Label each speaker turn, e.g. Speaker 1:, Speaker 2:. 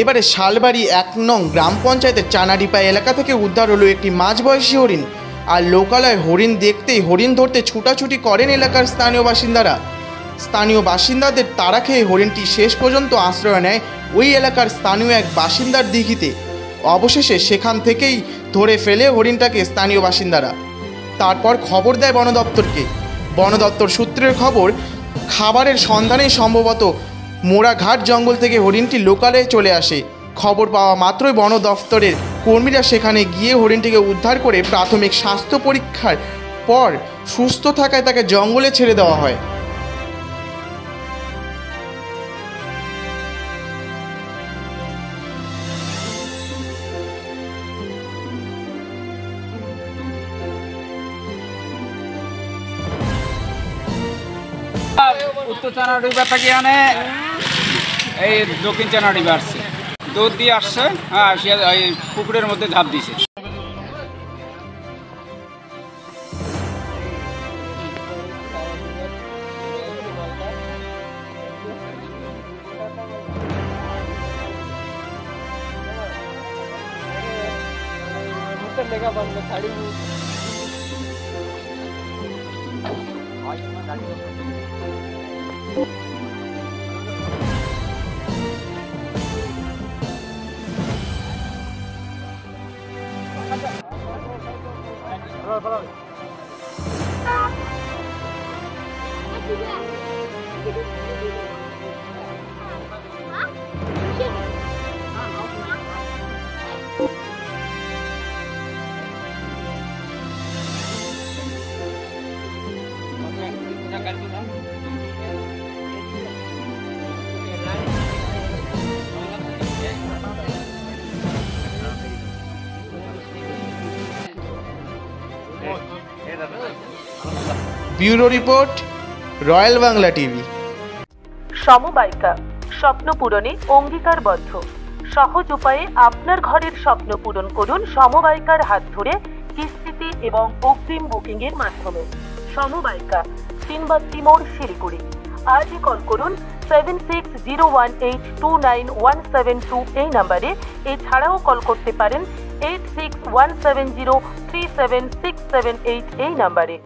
Speaker 1: এবারে শালবাড়ি 1 নং গ্রাম পঞ্চায়েতের চানাডিপা এলাকা থেকে উদ্ধার হলো একটি মাঝবয়সী হরিণ। আর লোকালয়ে হরিণ দেখতেই হরিণ ধরতে ছুটাছুটি করেন এলাকার স্থানীয় বাসিন্দারা। স্থানীয় বাসিন্দাদের তাড়া খেয়ে হরিণটি শেষ পর্যন্ত আশ্রয় নেয় ওই এলাকার স্থানীয় এক বাসিন্দার দিঘিতে। অবশেষে সেখান থেকেই ধরে ফেলে হরিণটাকে স্থানীয় বাসিন্দারা। তারপর খবর দেয় বন দপ্তরকে। বন দপ্তর সূত্রের খবর, খাবারের সন্ধানেই সম্ভবত মোড়াঘাট জঙ্গল থেকে হরিণটি লোকালয়ে চলে আসে। খবর পাওয়া মাত্রই বন দপ্তরের কর্মীরা সেখানে গিয়ে হরিণটিকে উদ্ধার করে প্রাথমিক স্বাস্থ্য পরীক্ষার পর সুস্থ থাকায় তাকে জঙ্গলে ছেড়ে দেওয়া হয়।
Speaker 2: উত্তর চানাডিবা থেকে আনে এই দক্ষিণ চানাডিবা আসছে, দৌড় দিয়ে আসছে। হ্যাঁ, আসিয়া এই পুকুরের মধ্যে ঝাঁপ দিছে।
Speaker 1: Bureau report, Royal Bangla TV.
Speaker 3: সমবায়িকা স্বপ্ন পূরণে অঙ্গীকারবদ্ধ। সহজ উপায়ে আপনার ঘরের স্বপ্ন পূরণ করুন সমবায়িকার হাত ধরে, কিস্তিতে এবং অগ্রিম বুকিং এর মাধ্যমে। সমবায়িকা, তিনবাত্তি মোড়, শিলিগুড়ি। আজই কল করুন 7601829172 এই নাম্বারে। এছাড়াও কল করতে পারেন 8617037678 এই নাম্বারে।